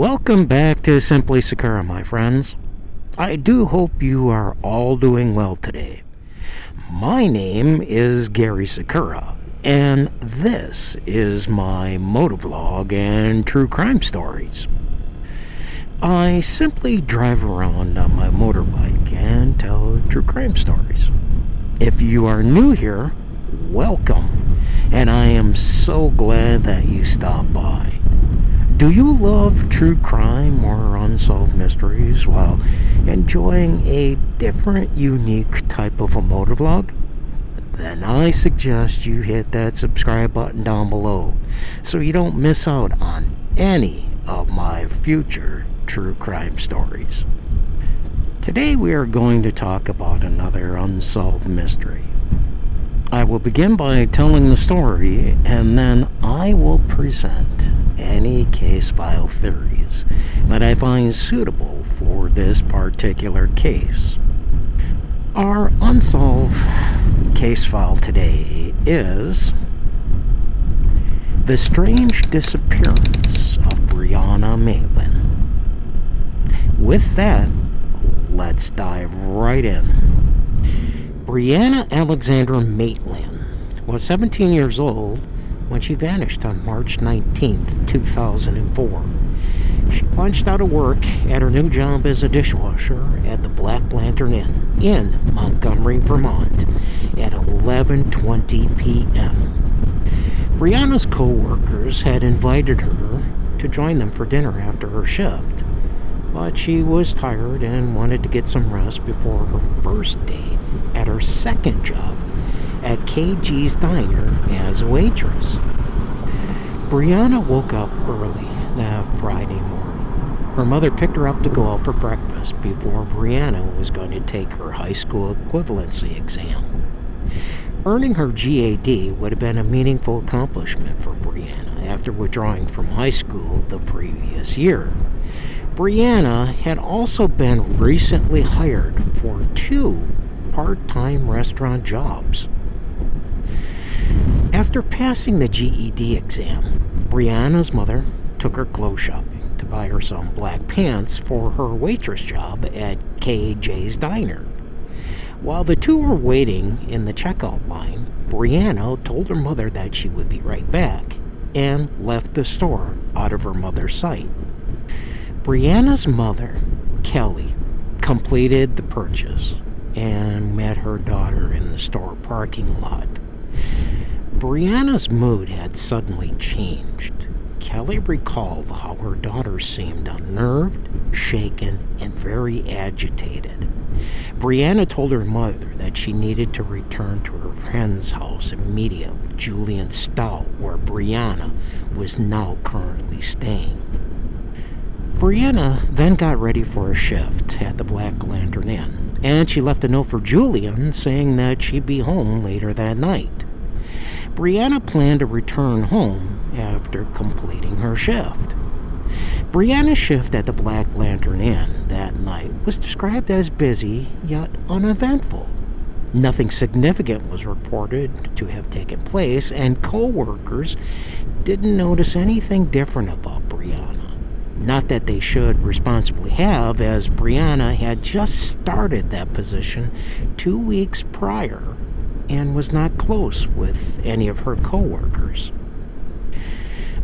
Welcome back to Simply Sakura, my friends. I do hope you are all doing well today. My name is Gary Sakura, and this is my MotoVlog and True Crime stories. I simply drive around on my motorbike and tell true crime stories. If you are new here, welcome, and I am so glad that you stopped by. Do you love true crime or unsolved mysteries while enjoying a different, unique type of a motovlog? Then I suggest you hit that subscribe button down below so you don't miss out on any of my future true crime stories. Today we are going to talk about another unsolved mystery. I will begin by telling the story, and then I will present any case file theories that I find suitable for this particular case. Our unsolved case file today is the strange disappearance of Brianna Maitland. With that, let's dive right in. Brianna Alexandra Maitland was 17 years old when she vanished on March 19, 2004. She punched out of work at her new job as a dishwasher at the Black Lantern Inn in Montgomery, Vermont at 11:20 p.m. Brianna's co-workers had invited her to join them for dinner after her shift, but she was tired and wanted to get some rest before her first day at her second job at KG's Diner as a waitress. Brianna woke up early that Friday morning. Her mother picked her up to go out for breakfast before Brianna was going to take her high school equivalency exam. Earning her GAD would have been a meaningful accomplishment for Brianna after withdrawing from high school the previous year. Brianna had also been recently hired for 2 part-time restaurant jobs. After passing the GED exam, Brianna's mother took her clothes shopping to buy her some black pants for her waitress job at KJ's Diner. While the two were waiting in the checkout line, Brianna told her mother that she would be right back and left the store out of her mother's sight. Brianna's mother, Kelly, completed the purchase and met her daughter in the store parking lot. Brianna's mood had suddenly changed. Kelly recalled how her daughter seemed unnerved, shaken, and very agitated. Brianna told her mother that she needed to return to her friend's house immediately, Julian Stout, where Brianna was now currently staying. Brianna then got ready for a shift at the Black Lantern Inn, and she left a note for Julian saying that she'd be home later that night. Brianna planned to return home after completing her shift. Brianna's shift at the Black Lantern Inn that night was described as busy yet uneventful. Nothing significant was reported to have taken place, and co-workers didn't notice anything different about Brianna. Not that they should responsibly have, as Brianna had just started that position 2 weeks prior and was not close with any of her co-workers.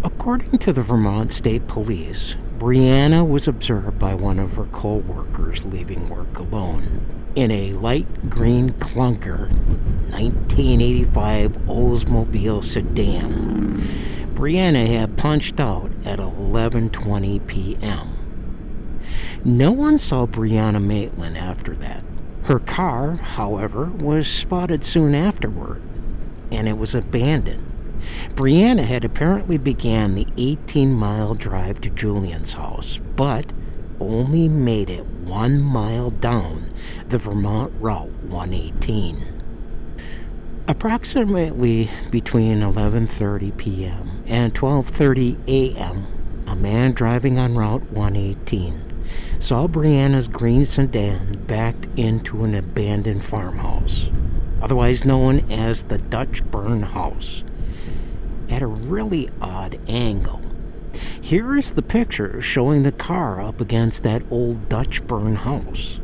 According to the Vermont State Police, Brianna was observed by one of her co-workers leaving work alone in a light green clunker 1985 Oldsmobile sedan. Brianna had punched out at 11:20 p.m. No one saw Brianna Maitland after that. Her car, however, was spotted soon afterward, and it was abandoned. Brianna had apparently began the 18-mile drive to Julian's house, but only made it 1 mile down the Vermont Route 118. Approximately between 11:30 p.m. and 12:30 a.m., a man driving on Route 118 saw Brianna's green sedan backed into an abandoned farmhouse, otherwise known as the Dutch Burn House, at a really odd angle. Here is the picture showing the car up against that old Dutch burn house.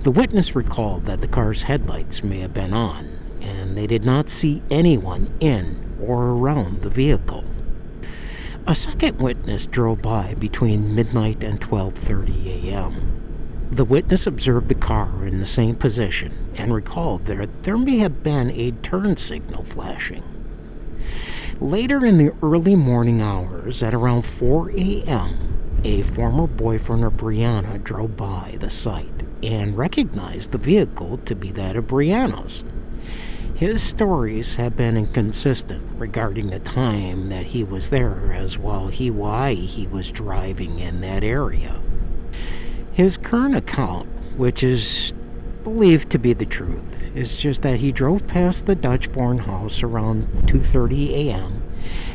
The witness recalled that the car's headlights may have been on, and they did not see anyone in or around the vehicle. A second witness drove by between midnight and 12:30 a.m. The witness observed the car in the same position and recalled that there may have been a turn signal flashing. Later in the early morning hours, at around 4 a.m., a former boyfriend of Brianna drove by the site and recognized the vehicle to be that of Brianna's. His stories have been inconsistent regarding the time that he was there as well as why he was driving in that area. His current account, which is believed to be the truth, is just that he drove past the Dutch-born house around 2:30 a.m.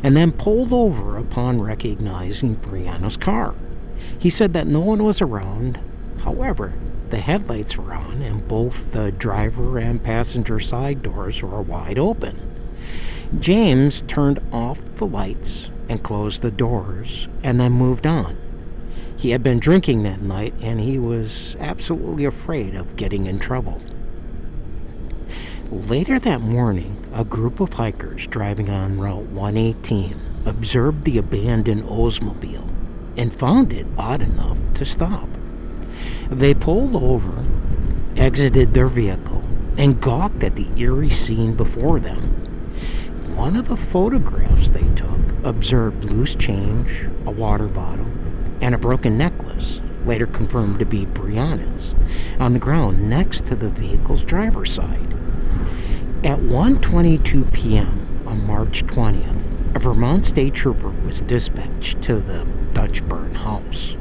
and then pulled over upon recognizing Brianna's car. He said that no one was around. However, the headlights were on and both the driver and passenger side doors were wide open. James turned off the lights and closed the doors and then moved on. He had been drinking that night and he was absolutely afraid of getting in trouble. Later that morning, a group of hikers driving on Route 118 observed the abandoned Oldsmobile and found it odd enough to stop. They pulled over, exited their vehicle, and gawked at the eerie scene before them. One of the photographs they took observed loose change, a water bottle, and a broken necklace, later confirmed to be Brianna's, on the ground next to the vehicle's driver's side. At 1:22 p.m. on March 20th, a Vermont state trooper was dispatched to the Dutch burn house.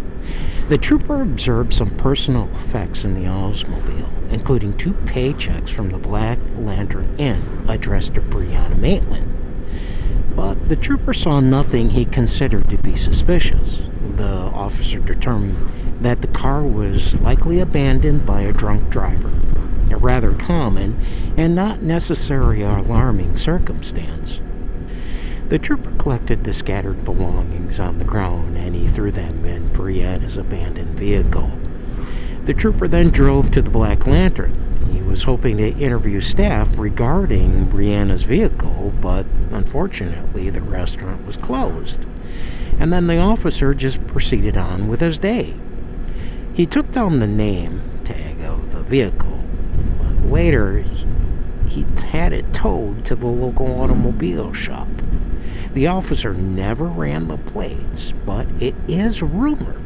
The trooper observed some personal effects in the Oldsmobile, including 2 paychecks from the Black Lantern Inn addressed to Brianna Maitland. But the trooper saw nothing he considered to be suspicious. The officer determined that the car was likely abandoned by a drunk driver, a rather common and not necessarily alarming circumstance. The trooper collected the scattered belongings on the ground and he threw them in Brianna's abandoned vehicle. The trooper then drove to the Black Lantern. He was hoping to interview staff regarding Brianna's vehicle, but unfortunately the restaurant was closed. And then the officer just proceeded on with his day. He took down the name tag of the vehicle, but later he had it towed to the local automobile shop. The officer never ran the plates, but it is rumored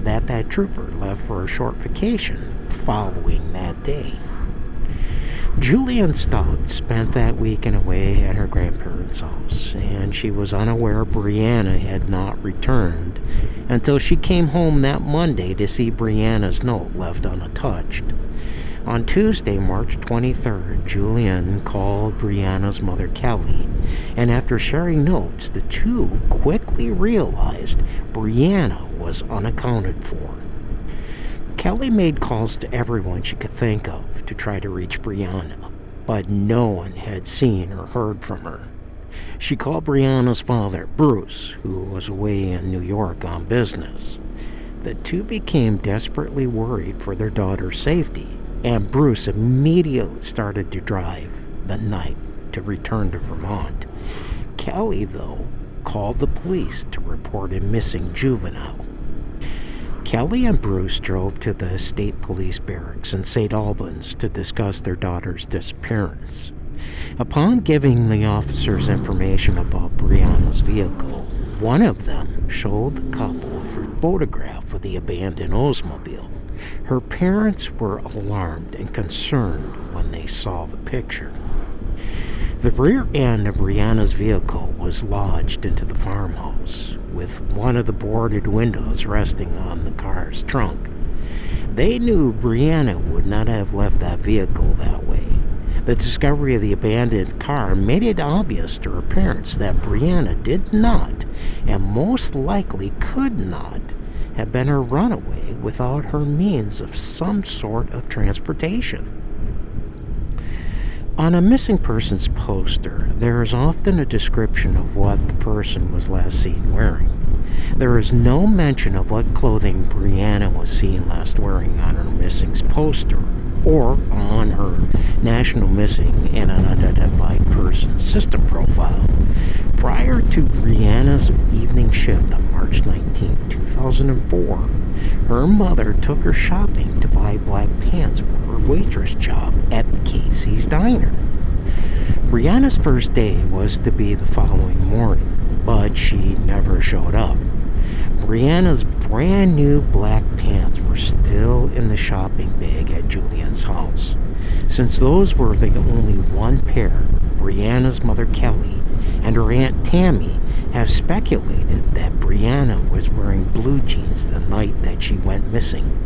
that that trooper left for a short vacation following that day. Julian Stout spent that weekend away at her grandparents' house, and she was unaware Brianna had not returned until she came home that Monday to see Brianna's note left untouched. On Tuesday, March 23rd, Julian called Brianna's mother, Kelly, and after sharing notes, the two quickly realized Brianna was unaccounted for. Kelly made calls to everyone she could think of to try to reach Brianna, but no one had seen or heard from her. She called Brianna's father, Bruce, who was away in New York on business. The two became desperately worried for their daughter's safety, and Bruce immediately started to drive that night to return to Vermont. Kelly, though, called the police to report a missing juvenile. Kelly and Bruce drove to the state police barracks in St. Albans to discuss their daughter's disappearance. Upon giving the officers information about Brianna's vehicle, one of them showed the couple a photograph of the abandoned Oldsmobile. Her parents were alarmed and concerned when they saw the picture. The rear end of Brianna's vehicle was lodged into the farmhouse, with one of the boarded windows resting on the car's trunk. They knew Brianna would not have left that vehicle that way. The discovery of the abandoned car made it obvious to her parents that Brianna did not, and most likely could not, have been a runaway without her means of some sort of transportation. On a missing persons poster, there is often a description of what the person was last seen wearing. There is no mention of what clothing Brianna was seen last wearing on her missing's poster or on her National Missing and Unidentified Persons System profile. Prior to Brianna's evening shift on March 19, 2004, her mother took her shopping to buy black pants for her waitress job at Casey's Diner. Brianna's first day was to be the following morning, but she never showed up. Brianna's brand new black pants were still in the shopping bag at Julian's house. Since those were the only one pair, Brianna's mother Kelly and her Aunt Tammy have speculated that Brianna was wearing blue jeans the night that she went missing.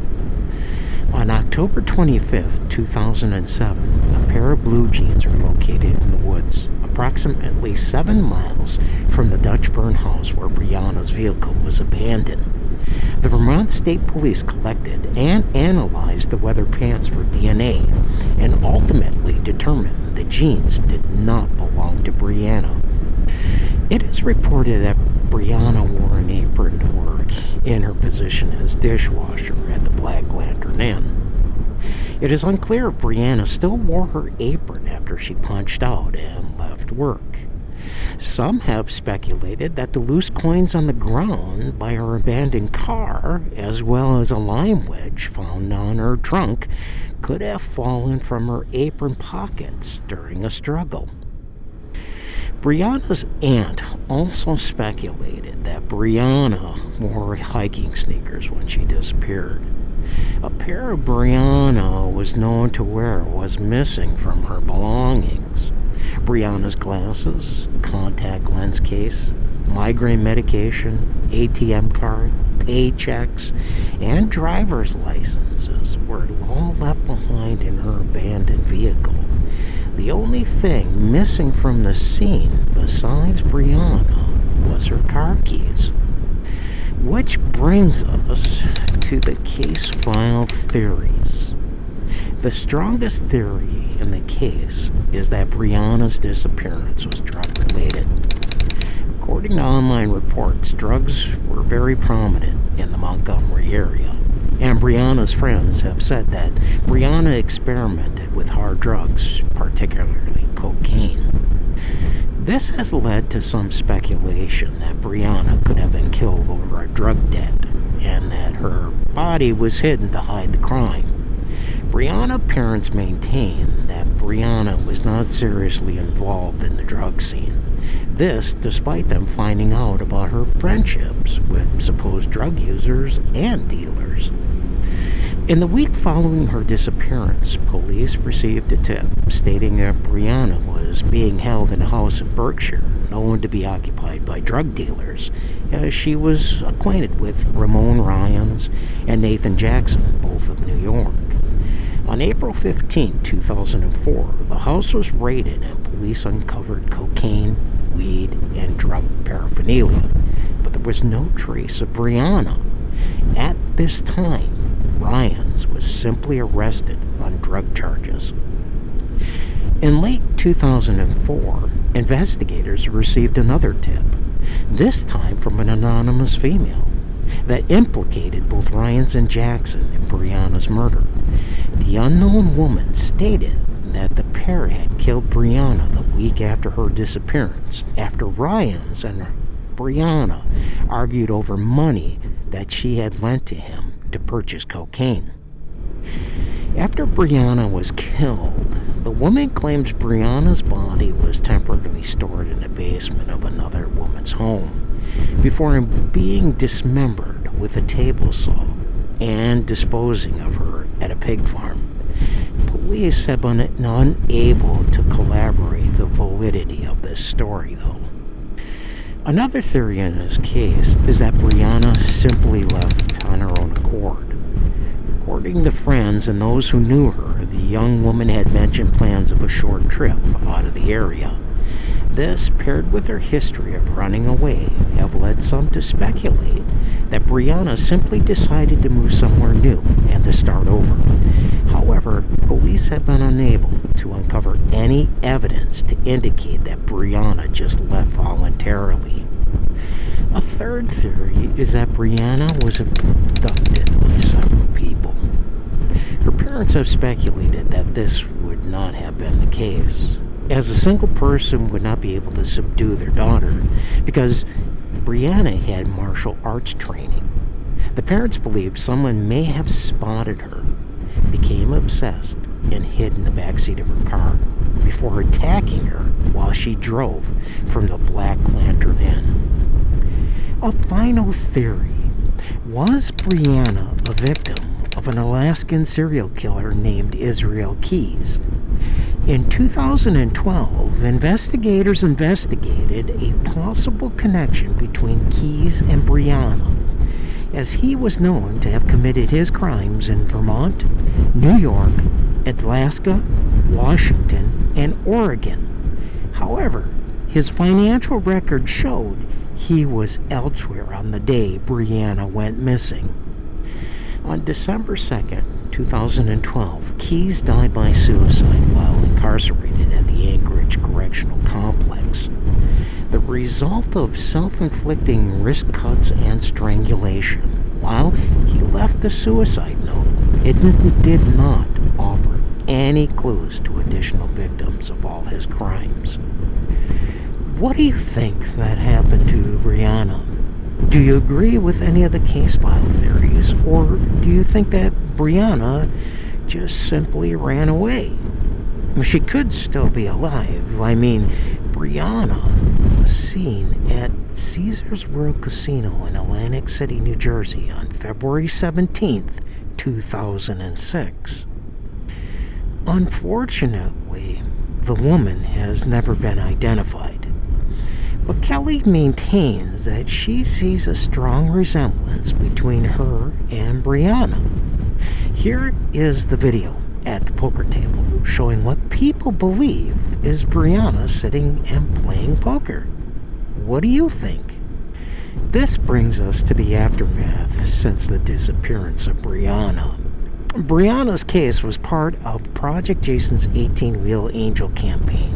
On October 25, 2007, a pair of blue jeans are located in the woods, approximately 7 miles from the Dutchburn house where Brianna's vehicle was abandoned. The Vermont State Police collected and analyzed the leather pants for DNA and ultimately determined the jeans did not belong to Brianna. It is reported that Brianna wore an apron to work in her position as dishwasher at the Black Lantern Inn. It is unclear if Brianna still wore her apron after she punched out and left work. Some have speculated that the loose coins on the ground by her abandoned car, as well as a lime wedge found on her trunk, could have fallen from her apron pockets during a struggle. Brianna's aunt also speculated that Brianna wore hiking sneakers when she disappeared. A pair of Brianna was known to wear was missing from her belongings. Brianna's glasses, contact lens case, migraine medication, ATM card, paychecks, and driver's licenses were all left behind in her abandoned vehicle. The only thing missing from the scene besides Brianna was her car keys. Which brings us to the case file theories. The strongest theory in the case is that Brianna's disappearance was drug-related. According to online reports, drugs were very prominent in the Montgomery area, and Brianna's friends have said that Brianna experimented with hard drugs, particularly cocaine. This has led to some speculation that Brianna could have been killed over a drug debt, and that her body was hidden to hide the crime. Brianna's parents maintain that Brianna was not seriously involved in the drug scene. This despite them finding out about her friendships with supposed drug users and dealers. In the week following her disappearance, police received a tip stating that Brianna was being held in a house in Berkshire, known to be occupied by drug dealers, as she was acquainted with Ramon Ryans and Nathan Jackson, both of New York. On April 15, 2004, the house was raided and police uncovered cocaine, weed, and drug paraphernalia, but there was no trace of Brianna. At this time, Ryans was simply arrested on drug charges. In late 2004, investigators received another tip, this time from an anonymous female, that implicated both Ryans and Jackson in Brianna's murder. The unknown woman stated that the pair had killed Brianna the week after her disappearance, after Ryans and Brianna argued over money that she had lent to him to purchase cocaine. After Brianna was killed, the woman claims Brianna's body was temporarily stored in the basement of another woman's home before being dismembered with a table saw and disposing of her at a pig farm. Police have been unable to corroborate the validity of this story, though. Another theory in this case is that Brianna simply left on her own accord. According to friends and those who knew her, the young woman had mentioned plans of a short trip out of the area. This, paired with her history of running away, have led some to speculate that Brianna simply decided to move somewhere new and to start over. However, police police have been unable to uncover any evidence to indicate that Brianna just left voluntarily. A third theory is that Brianna was abducted by several people. Her parents have speculated that this would not have been the case, as a single person would not be able to subdue their daughter because Brianna had martial arts training. The parents believed someone may have spotted her, became obsessed, and hid in the backseat of her car before attacking her while she drove from the Black Lantern Inn. A final theory: was Brianna a victim of an Alaskan serial killer named Israel Keyes? In 2012, investigators investigated a possible connection between Keyes and Brianna, as he was known to have committed his crimes in Vermont, New York, Alaska, Washington, and Oregon. However, his financial record showed he was elsewhere on the day Brianna went missing. On December 2nd, 2012, Keyes died by suicide while incarcerated at the Anchorage Correctional Complex, the result of self-inflicting wrist cuts and strangulation. While he left a suicide note, it did not offer any clues to additional victims of all his crimes. What do you think that happened to Brianna? Do you agree with any of the case file theories, or do you think that Brianna just simply ran away? She could still be alive. I mean, Brianna was seen at Caesars World Casino in Atlantic City, New Jersey on February 17th, 2006. Unfortunately, the woman has never been identified. But Kelly maintains that she sees a strong resemblance between her and Brianna. Here is the video at the poker table showing what people believe is Brianna sitting and playing poker. What do you think? This brings us to the aftermath since the disappearance of Brianna. Brianna's case was part of Project Jason's 18-Wheel Angel campaign,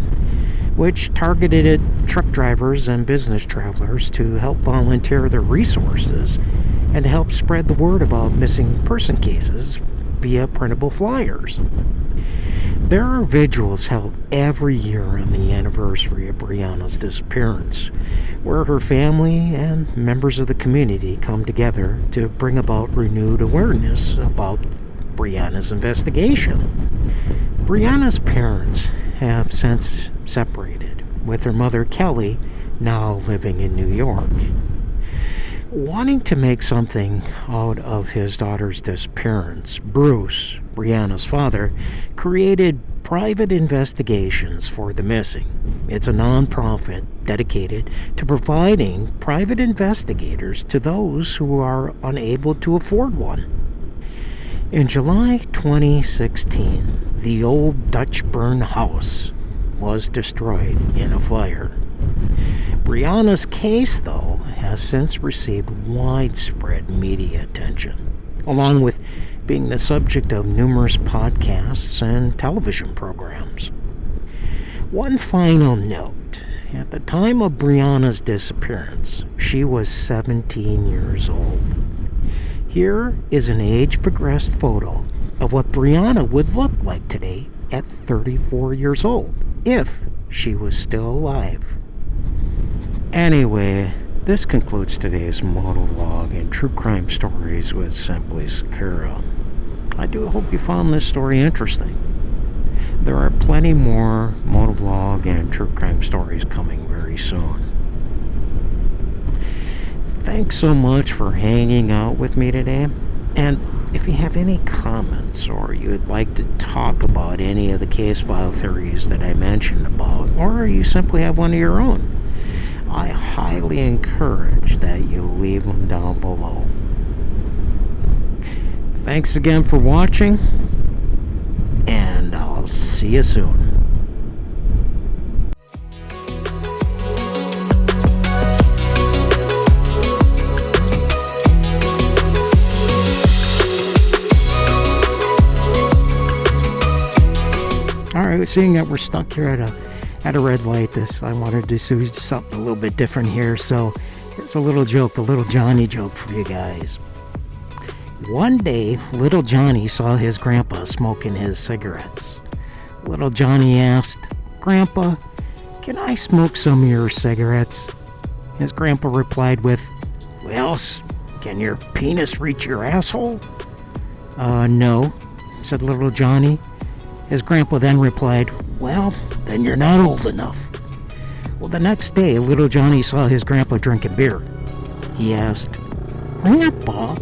which targeted truck drivers and business travelers to help volunteer their resources and to help spread the word about missing person cases via printable flyers. There are vigils held every year on the anniversary of Brianna's disappearance, where her family and members of the community come together to bring about renewed awareness about Brianna's investigation. Brianna's parents have since separated, with her mother Kelly now living in New York. Wanting to make something out of his daughter's disappearance, Bruce, Brianna's father, created Private Investigations for the Missing. It's a non-profit dedicated to providing private investigators to those who are unable to afford one. In July 2016, the old Dutch burn house was destroyed in a fire. Brianna's case, though, has since received widespread media attention, along with being the subject of numerous podcasts and television programs. One final note: at the time of Brianna's disappearance, she was 17 years old. Here is an age-progressed photo of what Brianna would look like today at 34 years old, if she was still alive. Anyway, this concludes today's MotoVlog and True Crime Stories with Simply Sakura. I do hope you found this story interesting. There are plenty more MotoVlog and True Crime Stories coming very soon. Thanks so much for hanging out with me today. And if you have any comments or you'd like to talk about any of the case file theories that I mentioned about, or you simply have one of your own, I highly encourage that you leave them down below. Thanks again for watching, and I'll see you soon. seeing that we're stuck here at a red light, I wanted to do something a little bit different here. So it's a little joke, a little Johnny joke for you guys. One day, little Johnny saw his grandpa smoking his cigarettes. Little Johnny asked, "Grandpa, can I smoke some of your cigarettes?" His grandpa replied with, "Well, can your penis reach your asshole?" No," said little Johnny. His grandpa then replied, "Well, then you're not old enough." Well, the next day, little Johnny saw his grandpa drinking beer. He asked, "Grandpa,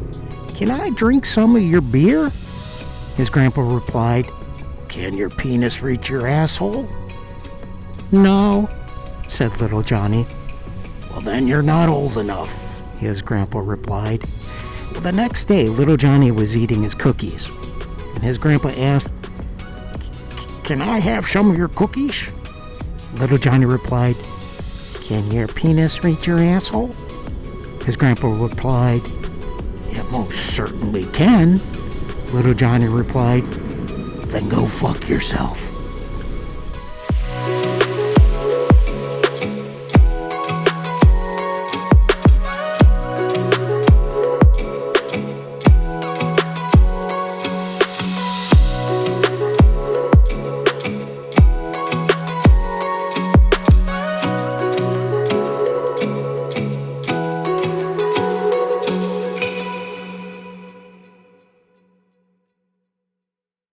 can I drink some of your beer?" His grandpa replied, "Can your penis reach your asshole?" "No," said little Johnny. "Well, then you're not old enough," his grandpa replied. Well, the next day, little Johnny was eating his cookies, and his grandpa asked, "Can I have some of your cookies?" Little Johnny replied, "Can your penis reach your asshole?" His grandpa replied, "It most certainly can." Little Johnny replied, "Then go fuck yourself."